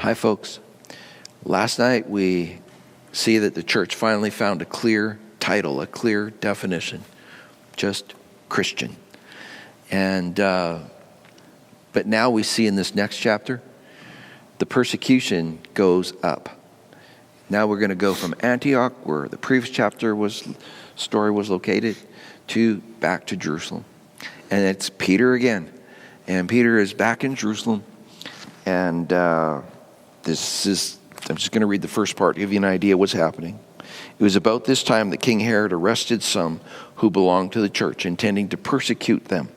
Hi, folks. Last night we see that the church finally found a clear title, a clear definition, just Christian. And but now we see in this next chapter, the persecution goes up. Now we're going to go from Antioch, where the previous story was located, to back to Jerusalem. And it's Peter again. And Peter is back in Jerusalem. And I'm just going to read the first part to give you an idea what's happening. It was about this time that King Herod arrested some who belonged to the church, intending to persecute them.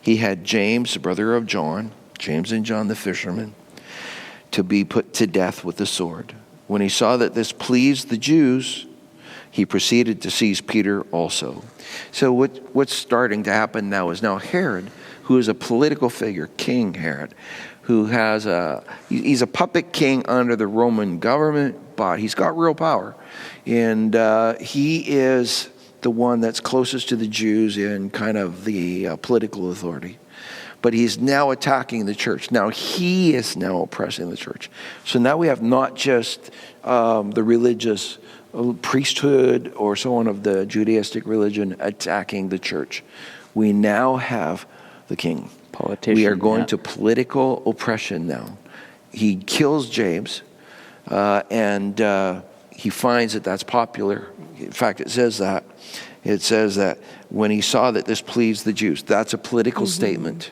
He had James, the brother of John, James and John the fishermen, to be put to death with the sword. When he saw that this pleased the Jews, he proceeded to seize Peter also. So what's starting to happen now is now Herod, who is a political figure, King Herod, who he's a puppet king under the Roman government, but he's got real power. And he is the one that's closest to the Jews in kind of the political authority. But he's now attacking the church. Now he is now oppressing the church. So now we have not just the religious priesthood or so on of the Judaistic religion attacking the church. We now have the king. Politician, we are going to political oppression now. He kills James, and he finds that that's popular. In fact, it says that. It says that when he saw that this pleased the Jews, that's a political statement.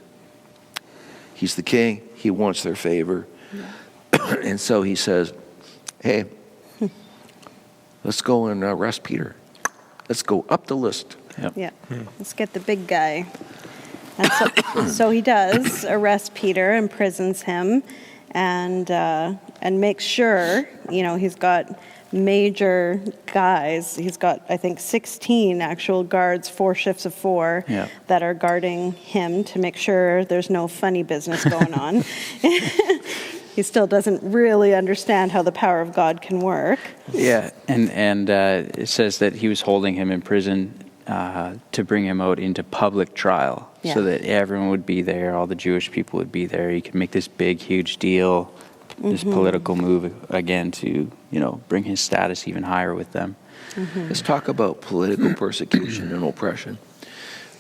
He's the king. He wants their favor. Yeah. And so he says, hey, let's go and arrest Peter. Let's go up the list. Yep. Yeah. Let's get the big guy. And so he does arrest Peter, imprisons him, and makes sure, he's got major guys. He's got, I think, 16 actual guards, 4 shifts of 4, that are guarding him to make sure there's no funny business going on. He still doesn't really understand how the power of God can work. Yeah, and it says that he was holding him in prison to bring him out into public trial, so that everyone would be there, all the Jewish people would be there. He could make this big, huge deal, this political move again to, bring his status even higher with them. Let's talk about political persecution and oppression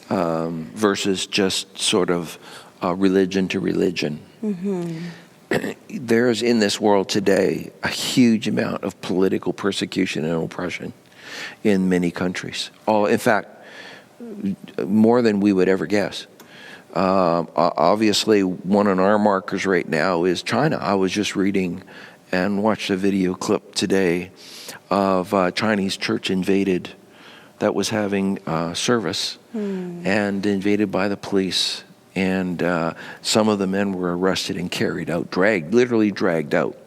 versus just sort of religion to religion. There's in this world today a huge amount of political persecution and oppression in many countries. In fact, more than we would ever guess. Obviously, one of our markers right now is China. I was just reading and watched a video clip today of a Chinese church invaded that was having service and invaded by the police. And some of the men were arrested and carried out, literally dragged out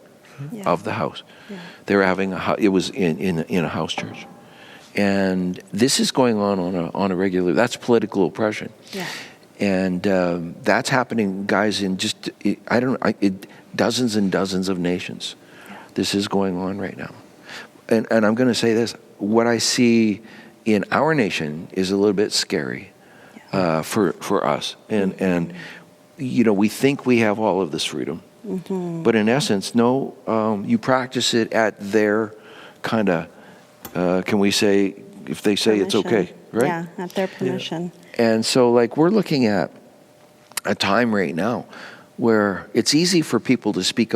of the house. Yeah. They were having it was in a house church. And this is going on a regular, that's political oppression. Yeah. And that's happening, guys, in just, dozens and dozens of nations. Yeah. This is going on right now. And I'm going to say this, what I see in our nation is a little bit scary for us. And we think we have all of this freedom. But in essence, no, you practice it at their kind of, can we say, if they say permission. It's okay, right? Yeah, at their permission. Yeah. And so, we're looking at a time right now where it's easy for people to speak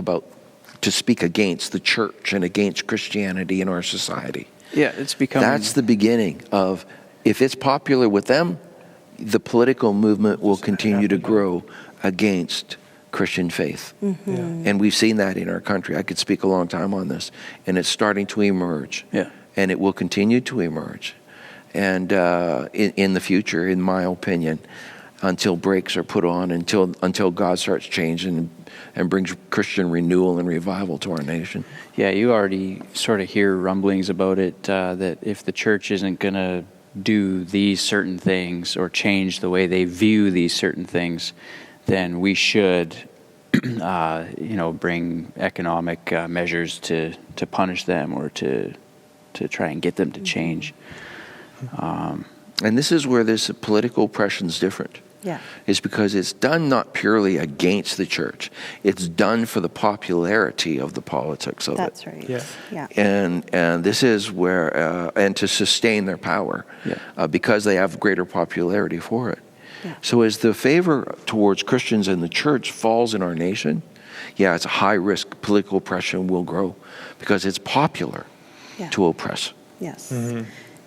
against the church and against Christianity in our society. Yeah, it's becoming... That's the beginning of, if it's popular with them, the political movement will continue to grow against Christian faith. And we've seen that in our country. I could speak a long time on this. And it's starting to emerge. Yeah. And it will continue to emerge. And in the future, in my opinion, until brakes are put on, until God starts changing and brings Christian renewal and revival to our nation. Yeah, you already sort of hear rumblings about it, that if the church isn't going to do these certain things or change the way they view these certain things, then we should, bring economic measures to punish them or to try and get them to change. And this is where this political oppression is different. is because it's done not purely against the church. It's done for the popularity of the politics of That's it. right. Yeah. And this is where, and to sustain their power, because they have greater popularity for it. Yeah. So as the favor towards Christians in the church falls in our nation, it's a high risk. Political oppression will grow because it's popular to oppress. Yes.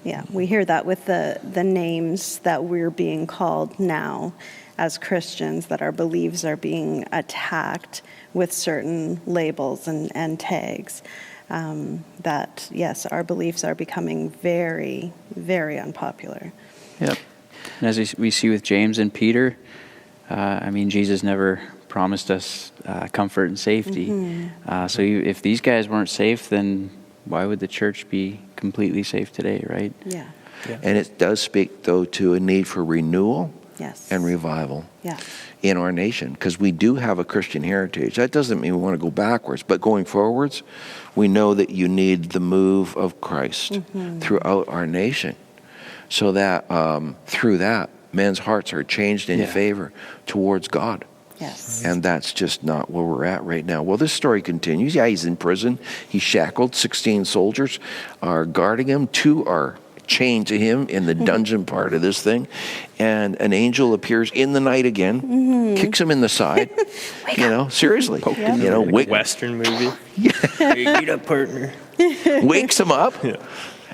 Yeah, we hear that with the names that we're being called now as Christians, that our beliefs are being attacked with certain labels and tags. That, yes, our beliefs are becoming very, very unpopular. Yep. And as we see with James and Peter, Jesus never promised us comfort and safety. So if these guys weren't safe, then why would the church be completely safe today, right? Yeah. And it does speak, though, to a need for renewal and revival in our nation, because we do have a Christian heritage. That doesn't mean we want to go backwards, but going forwards, we know that you need the move of Christ throughout our nation, so that through that, men's hearts are changed in favor towards God. Yes. And that's just not where we're at right now. Well, this story continues. Yeah, he's in prison. He's shackled. 16 soldiers are guarding him. 2 are chained to him in the dungeon part of this thing. And an angel appears in the night again, kicks him in the side. Seriously. Western movie. Hey, get up, partner. Wakes him up.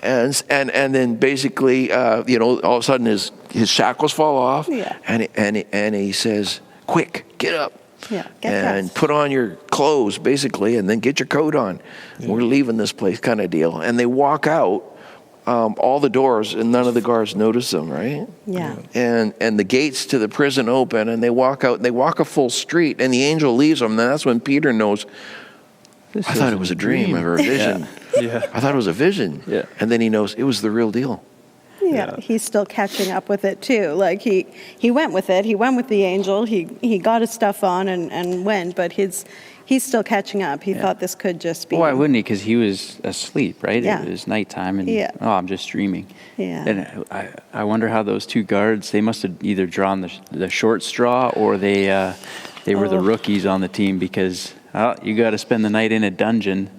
And then basically, all of a sudden his shackles fall off. And he says, quick, get up. Get and dressed. put on your clothes, basically, and then get your coat on. We're leaving this place, kind of deal. And they walk out all the doors, and none of the guards notice them, right? Yeah. And the gates to the prison open, and they walk out. And they walk a full street, and the angel leaves them. And that's when Peter knows, I thought it was a dream or a vision. I thought it was a vision. And then he knows it was the real deal. Yeah, he's still catching up with it too. Like he went with it. He went with the angel. He got his stuff on and went, but he's still catching up. He thought this could just be. Why wouldn't he? Because he was asleep, right? Yeah. It was nighttime, and I'm just dreaming. Yeah. And I wonder how those 2 guards, they must have either drawn the short straw, or they were the rookies on the team, because you got to spend the night in a dungeon.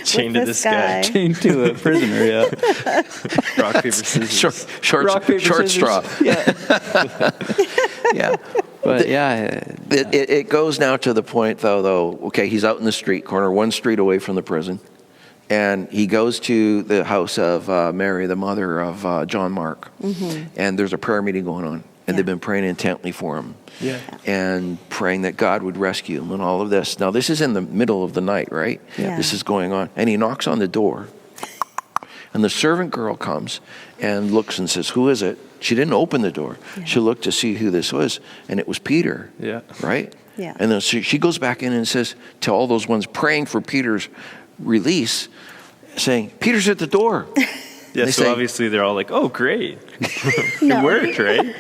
Chained to this guy. Chained to a prisoner, Rock, paper, scissors. Rock, paper, short scissors. straw. But It goes now to the point, though, okay, he's out in the street corner, 1 street away from the prison, and he goes to the house of Mary, the mother of John Mark, and there's a prayer meeting going on, and they've been praying intently for him, and praying that God would rescue him and all of this. Now, this is in the middle of the night, right? This is going on, and he knocks on the door, and the servant girl comes and looks and says, who is it? She didn't open the door. She looked to see who this was, and it was Peter. Right? Yeah. And then she goes back in and says to all those ones praying for Peter's release, saying, Peter's at the door. So say, obviously they're all like, oh, great. It worked, right?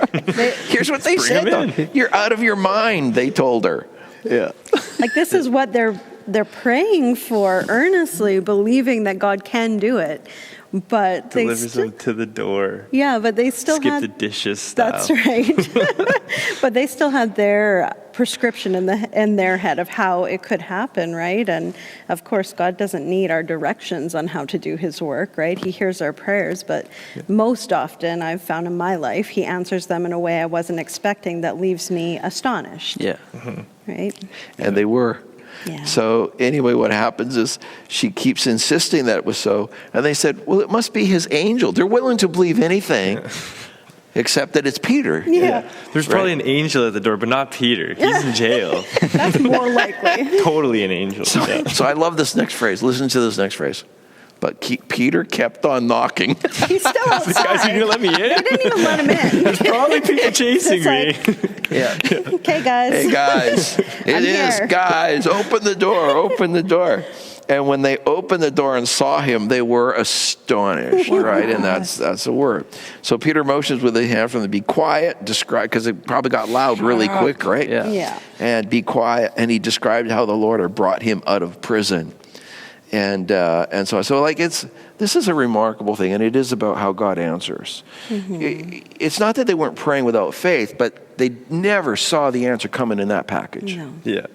Here's what they said, though. You're out of your mind, they told her. Like, this is what they're praying for earnestly, believing that God can do it. But Delivers them to the door. Yeah, but they still Skip had the dishes style. That's right. But they still had their prescription in their head of how it could happen, right? And of course, God doesn't need our directions on how to do his work, right? He hears our prayers, but most often I've found in my life, he answers them in a way I wasn't expecting that leaves me astonished. Right? And they were. So anyway, what happens is she keeps insisting that it was so. And they said, well, it must be his angel. They're willing to believe anything except that it's Peter. There's probably an angel at the door, but not Peter. He's in jail. That's more likely. Totally an angel. So I love this next phrase. Listen to this next phrase. But Peter kept on knocking. He's still outside. The guys are going to let me in? They didn't even let him in. There's probably people chasing me. Okay, guys. Hey, guys. It is, here. guys. Open the door. Open the door. And when they opened the door and saw him, they were astonished, right? And that's the word. So Peter motions with his hand from them, be quiet, describe, because it probably got loud really quick, right? Yeah. And be quiet. And he described how the Lord had brought him out of prison. And so like this is a remarkable thing, and it is about how God answers. It's not that they weren't praying without faith, but they never saw the answer coming in that package. No. Yeah.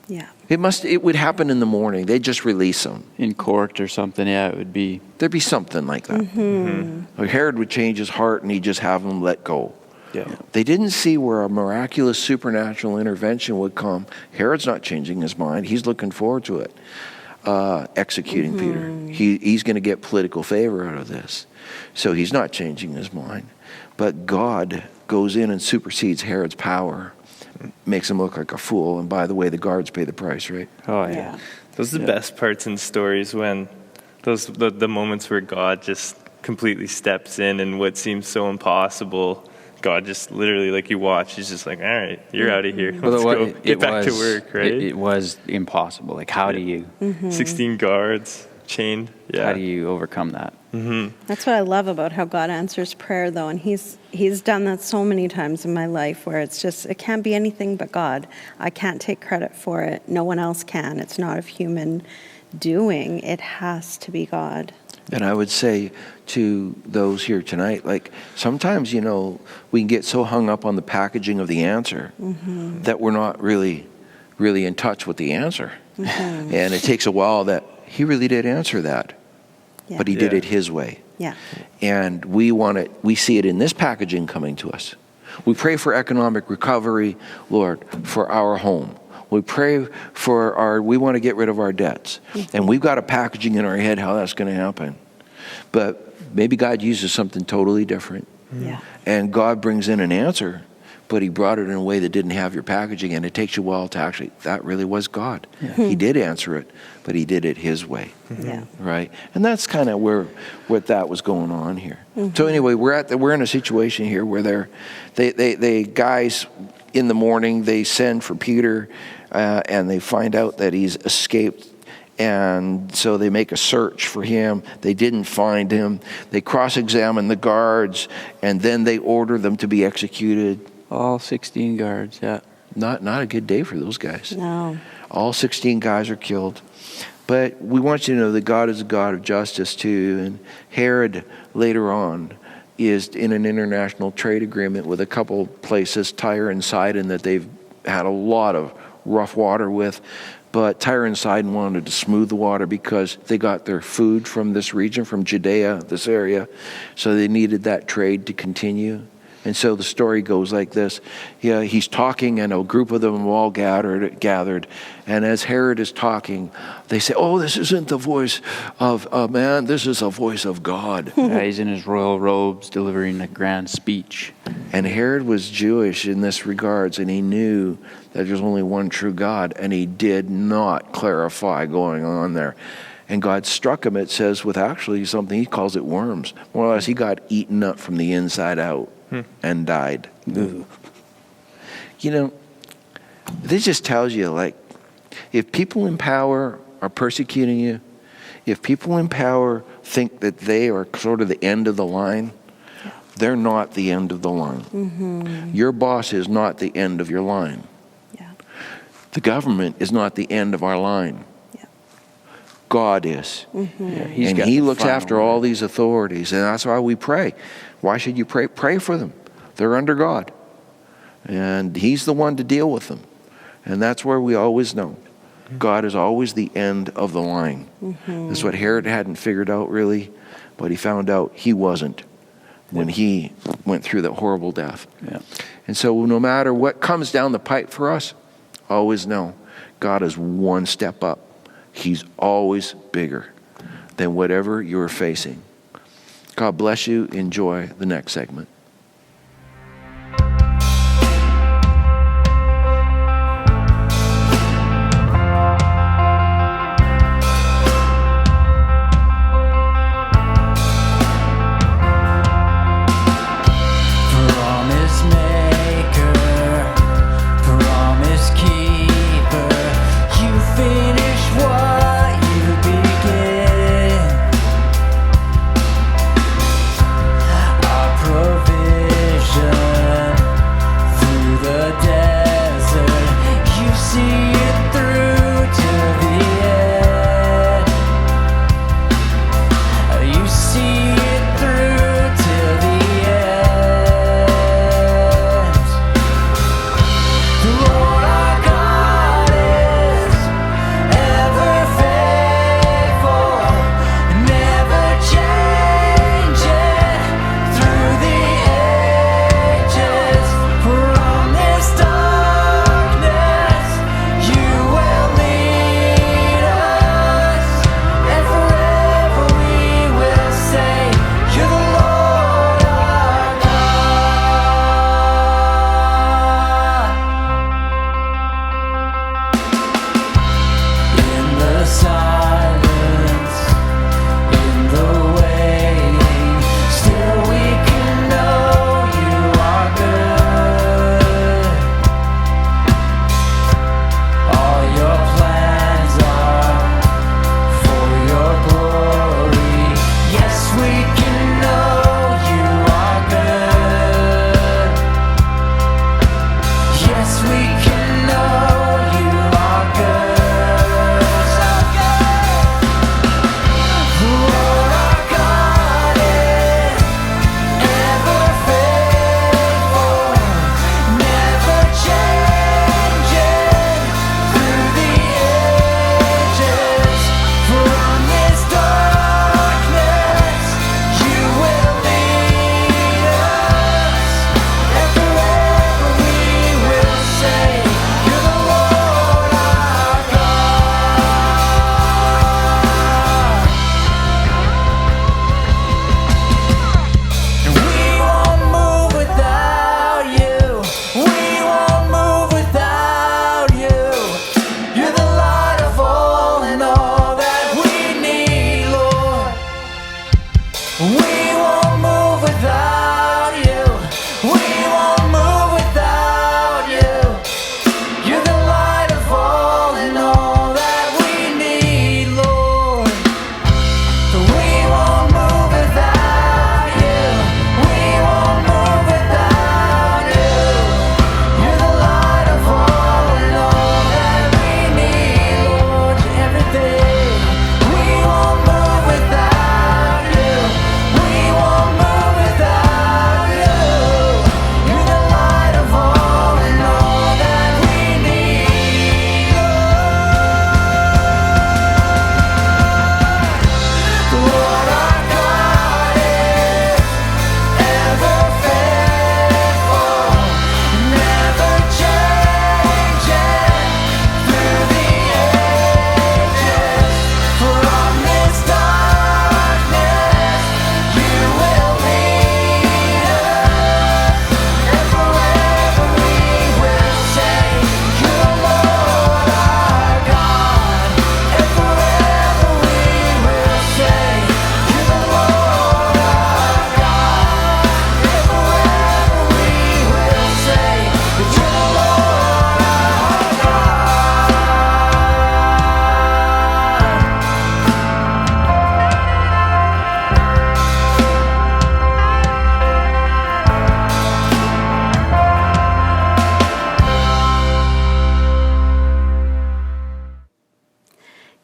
Yeah. It would happen in the morning. They'd just release them. In court or something, yeah, it would be. There'd be something like that. Or Herod would change his heart, and he'd just have them let go. Yeah. They didn't see where a miraculous supernatural intervention would come. Herod's not changing his mind. He's looking forward to it. Executing Peter. He's going to get political favor out of this. So he's not changing his mind. But God goes in and supersedes Herod's power, makes him look like a fool. And by the way, the guards pay the price, right? Oh, yeah. Yeah. Those are the best parts in stories, when the moments where God just completely steps in, and what seems so impossible, God just literally, like, you watch, he's just like, all right, you're out of here. Let's go. Get back to work, right? It was impossible. Like, how do you 16 guards chained. Yeah. how do you overcome that? That's what I love about how God answers prayer, though, and He's done that so many times in my life, where it's just, it can't be anything but God. I can't take credit for it. No one else can. It's not of human doing. It has to be God. And I would say to those here tonight, like, sometimes, we can get so hung up on the packaging of the answer that we're not really in touch with the answer. And it takes a while that he really did answer that, Yeah. but he did it his way. Yeah. And we see it in this packaging coming to us. We pray for economic recovery, Lord, for our home. We pray for we want to get rid of our debts. And we've got a packaging in our head how that's going to happen. But maybe God uses something totally different. Yeah. And God brings in an answer, but he brought it in a way that didn't have your packaging. And it takes you a while to actually, that really was God. He did answer it, but he did it his way. Yeah. Right? And that's kind of what that was going on here. So anyway, we're in a situation here where they guys in the morning, they send for Peter, and they find out that he's escaped. And so they make a search for him. They didn't find him. They cross-examine the guards, and then they order them to be executed. All 16 guards, yeah. Not a good day for those guys. No. All 16 guys are killed. But we want you to know that God is a God of justice too. And Herod later on is in an international trade agreement with a couple places, Tyre and Sidon, that they've had a lot of rough water with. But Tyre and Sidon wanted to smooth the water because they got their food from this region, from Judea, this area. So they needed that trade to continue. And so the story goes like this. Yeah, he's talking, and a group of them all gathered. And as Herod is talking, they say, oh, this isn't the voice of a man. This is a voice of God. Yeah, he's in his royal robes delivering a grand speech. And Herod was Jewish in this regards, and he knew that there's only one true God, and he did not clarify going on there. And God struck him, it says, with actually something, he calls it worms. More or less, he got eaten up from the inside out and died. This just tells you, like, if people in power are persecuting you, if people in power think that they are sort of the end of the line, they're not the end of the line. Your boss is not the end of your line. Yeah. The government is not the end of our line. Yeah. God is. Yeah, And he looks after all these authorities. And that's why we pray. Why should you pray? Pray for them. They're under God. And he's the one to deal with them. And that's where we always know. God is always the end of the line. That's what Herod hadn't figured out really. But he found out he wasn't when he went through that horrible death. Yeah. And so no matter what comes down the pipe for us, always know God is one step up. He's always bigger than whatever you're facing. God bless you. Enjoy the next segment. Promise maker, promise keeper, you finish what you begin. Our provision.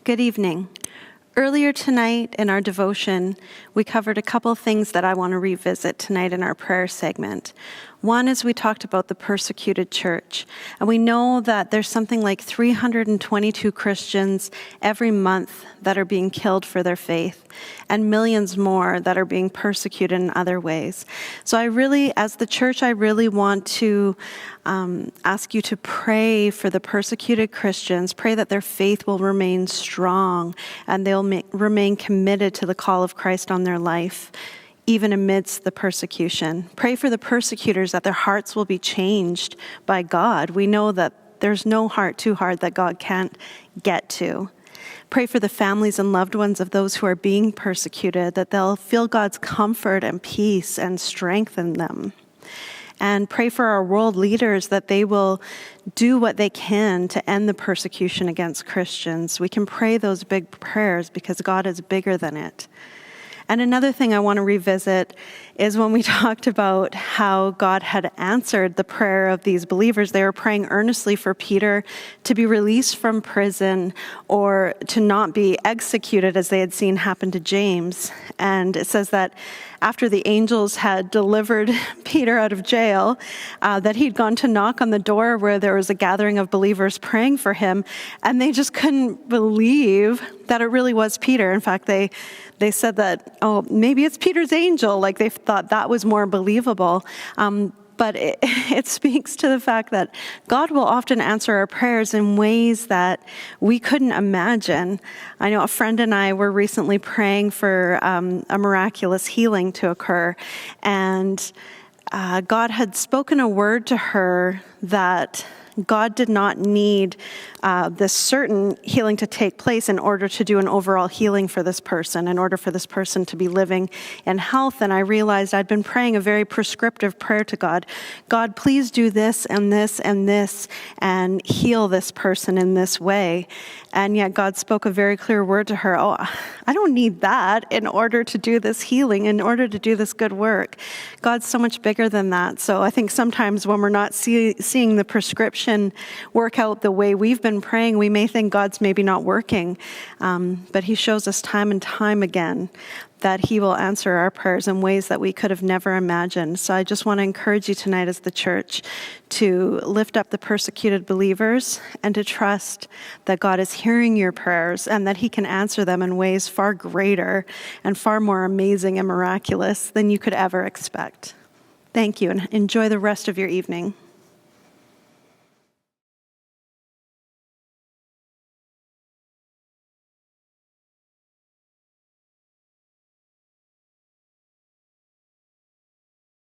Good evening. Earlier tonight in our devotion, we covered a couple things that I want to revisit tonight in our prayer segment. One is we talked about the persecuted church, and we know that there's something like 322 Christians every month that are being killed for their faith, and millions more that are being persecuted in other ways. So as the church, I really want to ask you to pray for the persecuted Christians, pray that their faith will remain strong and they'll remain committed to the call of Christ on their life, even amidst the persecution. Pray for the persecutors that their hearts will be changed by God. We know that there's no heart too hard that God can't get to. Pray for the families and loved ones of those who are being persecuted, that they'll feel God's comfort and peace and strengthen them. And pray for our world leaders that they will do what they can to end the persecution against Christians. We can pray those big prayers because God is bigger than it. And another thing I want to revisit is when we talked about how God had answered the prayer of these believers. They were praying earnestly for Peter to be released from prison or to not be executed as they had seen happen to James. And it says that after the angels had delivered Peter out of jail, that he'd gone to knock on the door where there was a gathering of believers praying for him, and they just couldn't believe that it really was Peter. In fact, they said that, oh, maybe it's Peter's angel. Like they thought that was more believable. But it speaks to the fact that God will often answer our prayers in ways that we couldn't imagine. I know a friend and I were recently praying for a miraculous healing to occur, and God had spoken a word to her that God did not need this certain healing to take place in order to do an overall healing for this person, in order for this person to be living in health. And I realized I'd been praying a very prescriptive prayer to God. God, please do this and this and this and heal this person in this way. And yet God spoke a very clear word to her. Oh, I don't need that in order to do this healing, in order to do this good work. God's so much bigger than that. So I think sometimes when we're not seeing the prescription work out the way we've been praying, we may think God's maybe not working. But he shows us time and time again that he will answer our prayers in ways that we could have never imagined. So I just want to encourage you tonight as the church to lift up the persecuted believers and to trust that God is hearing your prayers and that he can answer them in ways far greater and far more amazing and miraculous than you could ever expect. Thank you, and enjoy the rest of your evening.